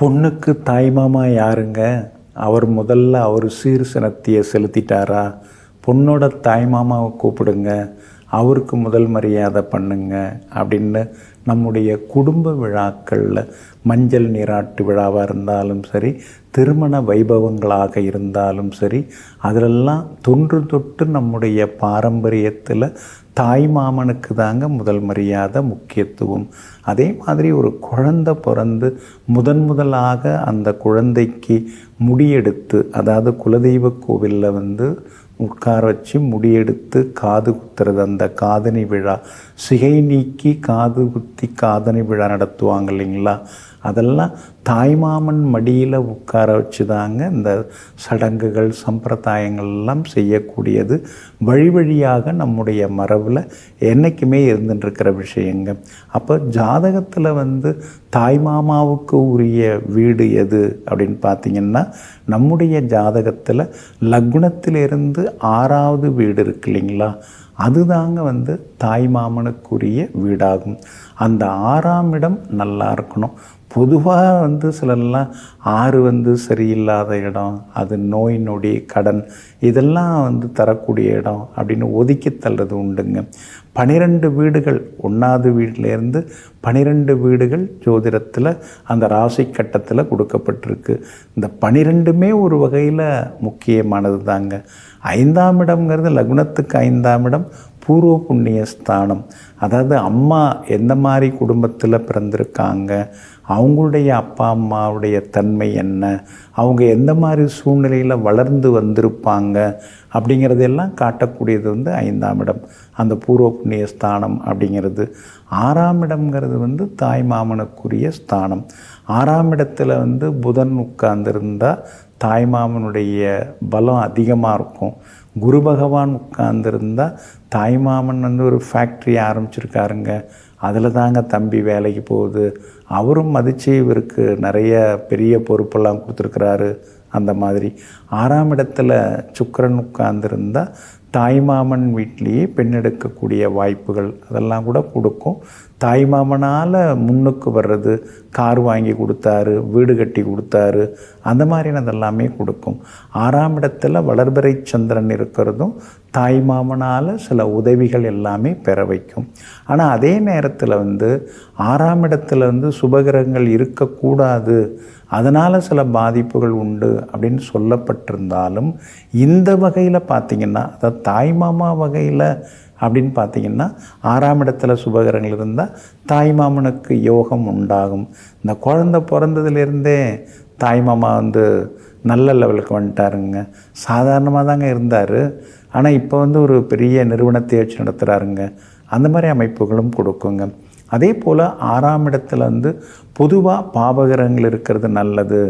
பொண்ணுக்கு தாய்மாமா யாருங்க? அவர் முதல்ல அவர் சீர்சினத்தையை செலுத்திட்டாரா? பொண்ணோட தாய்மாமாவை கூப்பிடுங்க, அவருக்கு முதல் மரியாதை பண்ணுங்க அப்படின்னு நம்முடைய குடும்ப விழாக்களில் மஞ்சள் நீராட்டு விழாவாக இருந்தாலும் சரி, திருமண வைபவங்களாக இருந்தாலும் சரி, அதிலெல்லாம் தொன்று தொட்டு நம்முடைய பாரம்பரியத்தில் தாய்மாமனுக்கு தாங்க முதல் மரியாதை, முக்கியத்துவம். அதே மாதிரி ஒரு குழந்தை பிறந்து முதலாக அந்த குழந்தைக்கு முடியெடுத்து, அதாவது குலதெய்வ கோவிலில் உட்கார வச்சு முடியெடுத்து காது குத்துறது, அந்த காதணி விழா, சிகை நீக்கி காது குத்தி காதணி விழா நடத்துவாங்க இல்லைங்களா? அதெல்லாம் தாய்மாமன் மடியில் உட்கார வச்சு தாங்க இந்த சடங்குகள் சம்பிரதாயங்கள்லாம் செய்யக்கூடியது. வழி வழியாக நம்முடைய மரபில் என்றைக்குமே இருந்துட்டுருக்கிற விஷயங்க. அப்போ ஜாதகத்தில் தாய்மாமாவுக்கு உரிய வீடு எது அப்படின்னு பார்த்திங்கன்னா, நம்முடைய ஜாதகத்தில் லக்னத்திலிருந்து 6வது வீடு இருக்கு இல்லைங்களா? அதுதாங்க தாய்மாமனுக்குரிய வீடாகும். அந்த 6ஆம் இடம் நல்லா இருக்கணும். பொதுவாக சிலர்லாம் 6 சரியில்லாத இடம், அது நோய் நொடி கடன் இதெல்லாம் தரக்கூடிய இடம் அப்படின்னு ஒதுக்கி தள்ளுறது உண்டுங்க. 12 வீடுகள், 1வது வீட்டிலேருந்து 12 வீடுகள் ஜோதிடத்தில் அந்த ராசி கட்டத்தில் கொடுக்கப்பட்டிருக்கு. இந்த 12மே ஒரு வகையில் முக்கியமானது தாங்க. 5ஆம் இடம்ங்கிறது லக்னத்துக்கு 5ஆம் இடம் பூர்வ புண்ணிய ஸ்தானம். அதாவது அம்மா எந்த மாதிரி குடும்பத்தில் பிறந்திருக்காங்க, அவங்களுடைய அப்பா அம்மாவுடைய தன்மை என்ன, அவங்க எந்த மாதிரி சூழ்நிலையில் வளர்ந்து வந்திருப்பாங்க அப்படிங்கிறதெல்லாம் காட்டக்கூடியது 5ஆம் இடம், அந்த பூர்வ புண்ணிய ஸ்தானம் அப்படிங்கிறது. 6ஆம் இடம்ங்கிறது தாய்மாமனுக்குரிய ஸ்தானம். 6ஆம் இடத்துல புதன் உட்கார்ந்துருந்தால் தாய்மாமனுடைய பலம் அதிகமாக இருக்கும். குரு பகவான் உட்கார்ந்துருந்தால் தாய்மாமன் ஒரு ஃபேக்ட்ரி ஆரம்பிச்சிருக்காருங்க, அதில் தாங்க தம்பி வேலைக்கு போகுது, அவரும் மதித்து இவருக்கு நிறைய பெரிய பொறுப்பெல்லாம் கொடுத்துருக்குறாரு. அந்த மாதிரி 6ஆம் இடத்துல சுக்கிரன் உட்கார்ந்துருந்தால் தாய்மாமன் வீட்லேயே பெண் எடுக்கக்கூடிய வாய்ப்புகள் அதெல்லாம் கூட கொடுக்கும். தாய்மாமனால் முன்னுக்கு வர்றது, கார் வாங்கி கொடுத்தாரு, வீடு கட்டி கொடுத்தாரு, அந்த மாதிரியானது எல்லாமே கொடுக்கும். 6ஆம் இடத்துல வளர்பிறை சந்திரன் இருக்கிறதும் தாய்மாமனால் சில உதவிகள் எல்லாமே பெற வைக்கும். ஆனால் அதே நேரத்தில் 6ஆம் இடத்துல சுபகிரகங்கள் இருக்கக்கூடாது, அதனால் சில பாதிப்புகள் உண்டு அப்படின்னு சொல்லப்பட்டிருந்தாலும், இந்த வகையில் பார்த்திங்கன்னா, அதாவது தாய்மாமா வகையில் அப்படின்னு பார்த்திங்கன்னா, 6ஆம் இடத்துல சுபகிரகங்கள் இருந்தால் தாய்மாமனுக்கு யோகம் உண்டாகும். இந்த குழந்தை பிறந்ததுலேருந்தே தாய்மாமா நல்ல லெவலுக்கு வந்துட்டாருங்க. சாதாரணமாக தாங்க இருந்தார், ஆனால் இப்போ ஒரு பெரிய நிறுவனத்தை வச்சு நடத்துகிறாருங்க. அந்த மாதிரி அமைப்புகளும் கொடுக்குங்க. அதே போல் 6ஆம் இடத்துல பொதுவாக பாபகிரகங்கள் இருக்கிறது நல்லது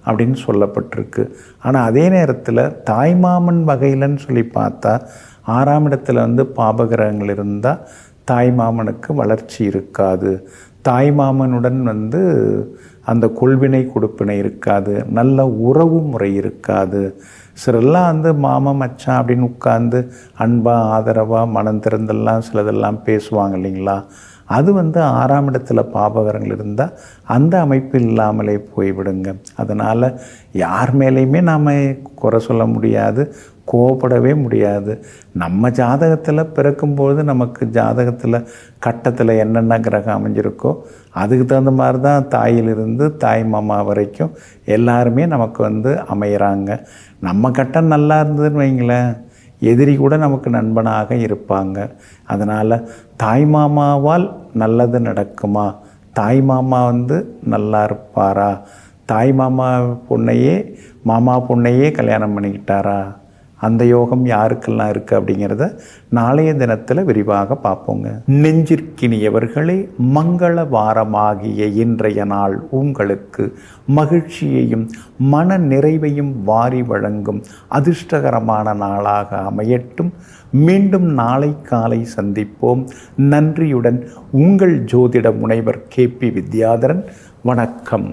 அப்படின்னு சொல்லப்பட்டிருக்கு. ஆனால் அதே நேரத்தில் தாய்மாமன் வகையிலன்னு சொல்லி பார்த்தா 6ஆம் இடத்துல பாபகிரகங்கள் இருந்தால் தாய்மாமனுக்கு வளர்ச்சி இருக்காது, தாய்மாமனுடன் அந்த கொள்வினை கொடுப்பினை இருக்காது, நல்ல உறவு முறை இருக்காது. சிலரெல்லாம் மாமா மச்சான் அப்படின்னு உட்கார்ந்து அன்பாக ஆதரவாக மனம் திறந்தெல்லாம் சிலதெல்லாம் பேசுவாங்க இல்லைங்களா? அது 6ஆம் இடத்துல பாபகரங்கள் இருந்தால் அந்த அமைப்பு இல்லாமலே போய்விடுங்க. அதனால் யார் மேலேயுமே நாம் குறை சொல்ல முடியாது, கோவப்படவே முடியாது. நம்ம ஜாதகத்தில் பிறக்கும்பொழுது நமக்கு ஜாதகத்தில் கட்டத்தில் என்னென்ன கிரகம் அமைஞ்சிருக்கோ அதுக்கு தகுந்த மாதிரி தான் தாயிலிருந்து தாய் மாமா வரைக்கும் எல்லாருமே நமக்கு அமைகிறாங்க. நம்ம கட்டம் நல்லா இருந்ததுன்னு வைங்களேன், எதிரி கூட நமக்கு நண்பனாக இருப்பாங்க. அதனால் தாய்மாமாவால் நல்லது நடக்குமா, தாய்மாமா நல்லா இருப்பாரா, தாய்மாமா பொண்ணையே மாமா பொண்ணையே கல்யாணம் பண்ணிக்கிட்டாரா, அந்த யோகம் யாருக்கெல்லாம் இருக்குது அப்படிங்கிறத நாளைய தினத்தில் விரிவாக பார்ப்போங்க. நெஞ்சிற்கினியவர்களே, மங்கள வாரமாகிய இன்றைய நாள் உங்களுக்கு மகிழ்ச்சியையும் மன நிறைவையும் வாரி வழங்கும் அதிர்ஷ்டகரமான நாளாக அமையட்டும். மீண்டும் நாளை காலை சந்திப்போம். நன்றியுடன் உங்கள் ஜோதிட முனைவர் KP வித்யாதரன். வணக்கம்.